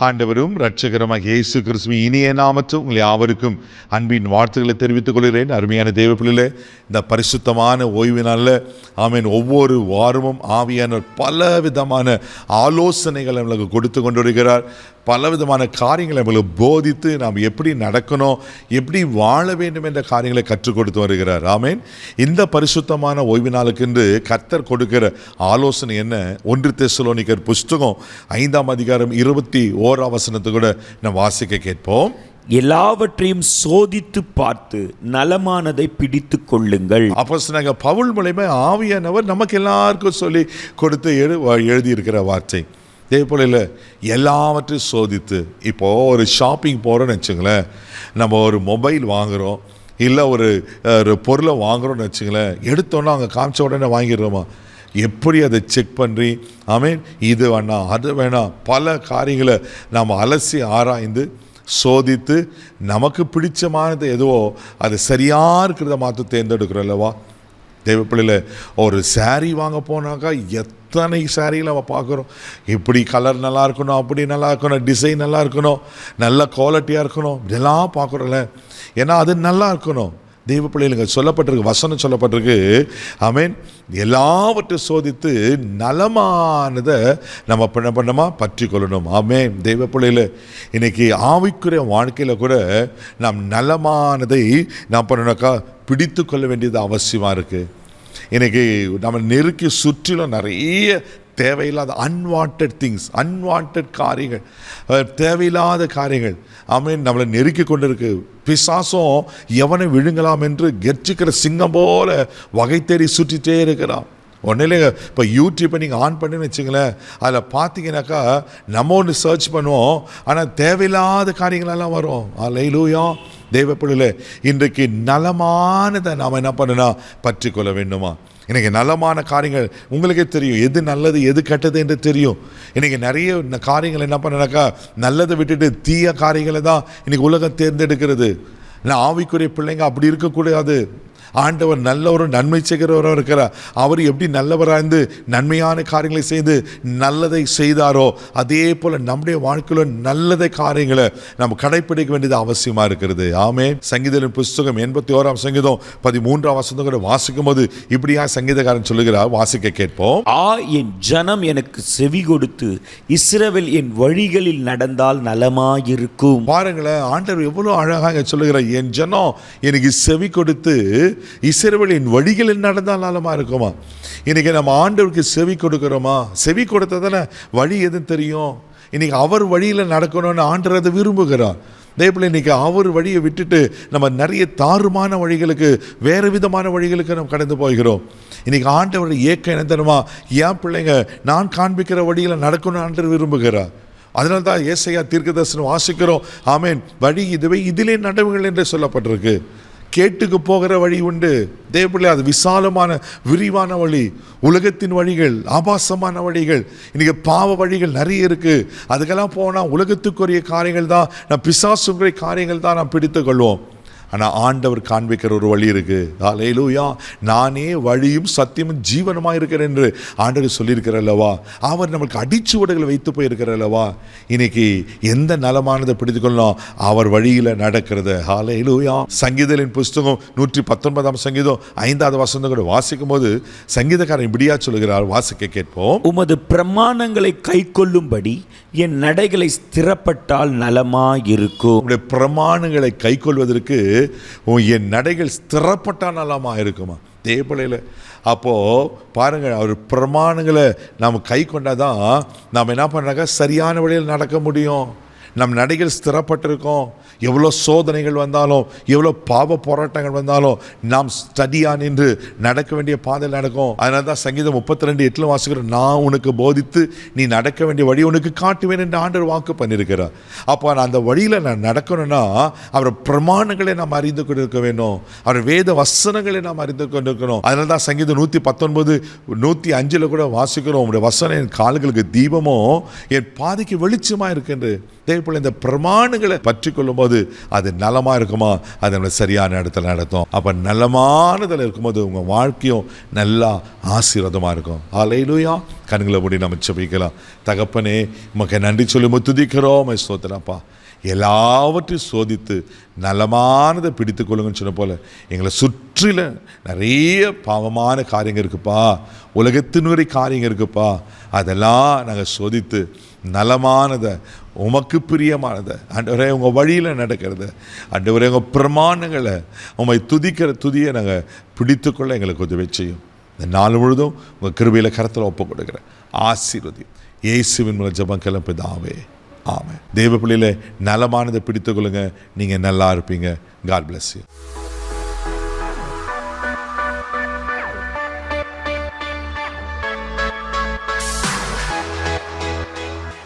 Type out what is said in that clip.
ஆண்டவரும் இரட்சகருமாக இயேசு கிறிஸ்துவின் இனிய நாமத்தில் உங்கள் யாவருக்கும் அன்பின் வாழ்த்துக்களை தெரிவித்துக் கொள்கிறேன். அருமையான தேவ பிள்ளைகளே, இந்த பரிசுத்தமான ஓய்வு நாளில் ஆமென் ஒவ்வொரு வாரமும் ஆவியானவர் பல விதமான ஆலோசனைகளை நம்மளுக்கு கொடுத்து கொண்டு வருகிறார். பலவிதமான காரியங்களை நம்மளுக்கு போதித்து நாம் எப்படி நடக்கணும், எப்படி வாழ வேண்டும் என்ற காரியங்களை கற்றுக் கொடுத்து வருகிறார். ஆமென். இந்த பரிசுத்தமான ஓய்வு நாளுக்கென்று கர்த்தர் கொடுக்கிற ஆலோசனை என்ன? 1 தெசலோனிக்கர் புஸ்தகம் 5ஆம் அதிகாரம் 21ஆம் வசனத்தை கூட நாம் வாசிக்க கேட்போம். எல்லாவற்றையும் சோதித்து பார்த்து நலமானதை பிடித்து கொள்ளுங்கள். அப்போஸ்தலனாகிய பவுல் மூலமா ஆவியானவர் நமக்கு எல்லாருக்கும் சொல்லி கொடுத்து எழுதியிருக்கிற வார்த்தை. இதே போல இல்லை, எல்லாவற்றையும் சோதித்து. இப்போது ஒரு ஷாப்பிங் போகிறோன்னு வச்சுங்களேன், நம்ம ஒரு மொபைல் வாங்குகிறோம், இல்லை ஒரு பொருளை வாங்குகிறோன்னு வச்சுங்களேன், எடுத்தோன்னா அங்கே காமிச்ச உடனே வாங்கிடுறோமா? எப்படி அதை செக் பண்ணி ஆமென் இது வேணாம் அது வேணாம் பல காரியங்களை நாம் அலசி ஆராய்ந்து சோதித்து நமக்கு பிடிச்சமானது எதுவோ அது சரியாக இருக்கிறத மாற்ற தேர்ந்தெடுக்கிறோம் அல்லவா? தேவ பிள்ளையில் ஒரு சாரீ வாங்க போனாக்கா எத்தனை சாரியில் நம்ம பார்க்குறோம். இப்படி கலர் நல்லா இருக்கணும், அப்படி நல்லா இருக்கணும், டிசைன் நல்லா இருக்கணும், நல்ல குவாலிட்டியாக இருக்கணும், இதெல்லாம் பார்க்குறோம்ல. ஏன்னா அது நல்லா இருக்கணும். தெய்வ பிள்ளைகளுங்க சொல்லப்பட்டிருக்கு, வசனம் சொல்லப்பட்டிருக்கு, ஆமென், எல்லாவற்றையும் சோதித்து நலமானதை நம்ம பண்ணமா பற்றி கொள்ளணும். ஆமென். தெய்வ பிள்ளையில் இன்னைக்கு ஆவிக்குரிய வாழ்க்கையில் கூட நாம் நலமானதை நாம் பண்ணணுக்கா பிடித்து கொள்ள வேண்டியது அவசியமாக இருக்குது. இன்றைக்கி நம்ம நெருக்கி சுற்றிலும் நிறைய தேவையில்லாத அன்வான்ட் திங்ஸ், அன்வான்ட் காரியங்கள், தேவையில்லாத காரியங்கள் ஆமென் நம்மளை நெருக்கி கொண்டு இருக்கு. பிசாசும் எவனை விழுங்கலாம் என்று கெர்ச்சிக்கிற சிங்கம் போல வகை தேடி சுற்றிட்டே இருக்கிறான். ஒன்றில் இப்போ யூடியூப்பை நீங்கள் ஆன் பண்ணின்னு வச்சுங்களேன், அதில் பார்த்தீங்கன்னாக்கா நம்ம ஒன்று சர்ச் பண்ணுவோம், ஆனால் தேவையில்லாத காரியங்களெல்லாம் வரும். அல்லேலூயா. தேவ பிள்ளைகளே, இன்றைக்கு நலமானதை நாம் என்ன பண்ணனா பற்றி கொள்ள வேண்டுமா? இன்றைக்கி நலமான காரியங்கள் உங்களுக்கே தெரியும், எது நல்லது எது கெட்டது என்று தெரியும். இன்றைக்கி நிறைய காரியங்கள் என்ன பண்ணனாக்கா நல்லதை விட்டுட்டு தீய காரியங்களை தான் இன்றைக்கி உலகம் தேர்ந்தெடுக்கிறது. நான் ஆவிக்குரிய பிள்ளைங்க அப்படி இருக்கக்கூடாது. ஆண்டவர் நல்லவரும் நன்மை செய்கிறவரும் இருக்கிறார். அவர் எப்படி நல்லவராக இருந்து நன்மையான காரியங்களை செய்து நல்லதை செய்தாரோ அதே போல் நம்முடைய வாழ்க்கையில் நல்லதை காரியங்களை நம்ம கடைப்பிடிக்க வேண்டியது அவசியமாக இருக்கிறது. ஆமென். சங்கீதத்தின் புஸ்தகம் 81ஆம் சங்கீதம் 13ஆம் வசனம் கூட வாசிக்கும் போது இப்படியா சங்கீதக்காரன் சொல்லுகிறார், வாசிக்க கேட்போம். என் ஜனம் எனக்கு செவி கொடுத்து இஸ்ரவேல் என் வழிகளில் நடந்தால் நலமாயிருக்கும். பாருங்களேன், ஆண்டவர் எவ்வளோ அழகாக சொல்லுகிறார், என் ஜனம் எனக்கு செவி கொடுத்து இஸ்ரவேலின் வழிகளில் நடந்தால் நலமா இருக்குமா? இன்னைக்கு நம்ம ஆண்டவருக்கு செவி கொடுக்கிறோமா? செவி கொடுத்ததானே வழி எதுன்னு தெரியும். இன்னைக்கு அவர் வழியில் நடக்கணும்னு ஆண்டவர் அதை விரும்புகிறார். அதேபோல் இன்றைக்கி அவர் வழியை விட்டுட்டு நம்ம நிறைய தாறுமான வழிகளுக்கு, வேறு விதமான வழிகளுக்கு நம்ம கடந்து போகிறோம். இன்றைக்கி ஆண்டவருடைய ஏக்கம் என்ன தெரியுமா? என் பிள்ளைங்க நான் காண்பிக்கிற வழியில் நடக்கணும்னு ஆண்டவர் விரும்புகிறார். அதனால தான் ஏசாயா தீர்க்கதரிசனம் வாசிக்கிறோம், ஆமென், வழி இதுவே இதிலே நடவுங்கள் என்று சொல்லப்பட்டிருக்கு. கேட்டுக்கு போகிற வழி உண்டு தேவப்பிள்ளை, அது விசாலமான விரிவான வழி. உலகத்தின் வழிகள் ஆபாசமான வழிகள், இன்றைக்கி பாவ வழிகள் நிறைய இருக்குது. அதுக்கெல்லாம் போனால் உலகத்துக்குரிய காரியங்கள் தான், நான் பிசாசுக்குரிய காரியங்கள் தான் நாம் பிடித்து கொள்வோம். ஆனால் ஆண்டவர் காண்பிக்கிற ஒரு வழி இருக்குது. அல்லேலூயா. நானே வழியும் சத்தியமும் ஜீவனமாக இருக்கிறேன் என்று ஆண்டவர் சொல்லியிருக்கிற அல்லவா? அவர் நம்மளுக்கு அடிச்சுவடுகளை வைத்து போயிருக்கிற அல்லவா? இன்னைக்கு எந்த நலமானதை பிடித்து கொள்ளலாம்? அவர் வழியில் நடக்கிறது. அல்லேலூயா. சங்கீதத்தின் புஸ்தகம் 119ஆம் சங்கீதம் 5ஆவது வசனம் கூட வாசிக்கும் போது சங்கீதக்காரன் இப்படியா சொல்லுகிறார், வாசிக்க கேட்போம். உமது பிரமாணங்களை கை கொள்ளும்படி என் நடைகளை ஸ்திரப்பட்டால் நலமாயிருக்கும். உங்களுடைய பிரமாணங்களை கை கொள்வதற்கு என் நடைகள் ஸ்திரப்பட்டால் நலமா இருக்குமா? தேவப்பிள்ளையில் அப்போது பாருங்கள், அவர் பிரமாணங்களை நாம் கை கொண்டாதான் நாம் என்ன பண்ணாக்கா சரியான வழியில் நடக்க முடியும். நம் நடைகள் ஸ்திரப்பட்டிருக்கோம். எவ்வளோ சோதனைகள் வந்தாலும், எவ்வளோ பாவ போராட்டங்கள் வந்தாலும் நாம் ஸ்டடியாக நின்று நடக்க வேண்டிய பாதையில் நடக்கும். அதனால தான் சங்கீதம் 32:8 வாசிக்கிறோம், நான் உனக்கு போதித்து நீ நடக்க வேண்டிய வழி உனக்கு காட்டுவேன் என்று ஆண்டவர் வாக்கு பண்ணியிருக்கிறார். அப்போ அந்த வழியில் நான் நடக்கணும்னா அவர் பிரமாணங்களை நாம் அறிந்து கொண்டிருக்க வேண்டும், அவர் வேத வசனங்களை நாம் அறிந்து கொண்டிருக்கணும். அதனால தான் சங்கீதம் 119, 105 கூட வாசிக்கிறோம், உங்களுடைய வசனம் என் கால்களுக்கு தீபமோ என் பாதைக்கு வெளிச்சமாக இருக்குன்று. போல் இந்த பிரமாணங்களை பற்றி கொள்ளும்போது அது நலமாக இருக்குமா, அது நம்மளை சரியான இடத்துல நடத்தும். அப்போ நலமானதில் இருக்கும்போது உங்கள் வாழ்க்கையும் நல்லா ஆசீர்வாதமாக இருக்கும். ஹல்லேலூயா. கண்களை மூடி நம்ம ஜெபிக்கலாம். தகப்பனே, உமக்கு நன்றி சொல்லி துதிக்கிறோம். ஸ்தோத்திரப்பா. எல்லாவற்றையும் சோதித்து நலமானதை பிடித்து கொள்ளுங்கன்னு சொன்ன போல் எங்களை சுற்றில நிறைய பாவமான காரியங்கள் இருக்குப்பா, உலகத்தினுடைய காரியங்கள் இருக்குப்பா. அதெல்லாம் நாங்கள் சோதித்து நலமானதை, உமக்கு பிரியமானதை, ஆண்டவரே உங்கள் வழியில் நடக்கிறத, ஆண்டவரே உங்கள் பிரமாணங்களை, உம்மை துதிக்கிற துதியை நாங்கள் பிடித்துக்கொள்ள எங்களுக்கு உதவி செய்யும். இந்த நாள் முழுதும் உங்கள் கிருபையில் கரத்தில் ஒப்பு கொடுக்குறேன். ஆசீர்வதியும். இயேசுவின் மூலம் ஜெபம் பிதாவே, ஆமென். தேவ பிள்ளையில நலமானதை பிடித்துக் கொள்ளுங்க. நீங்கள் நல்லா இருப்பீங்க. God bless you.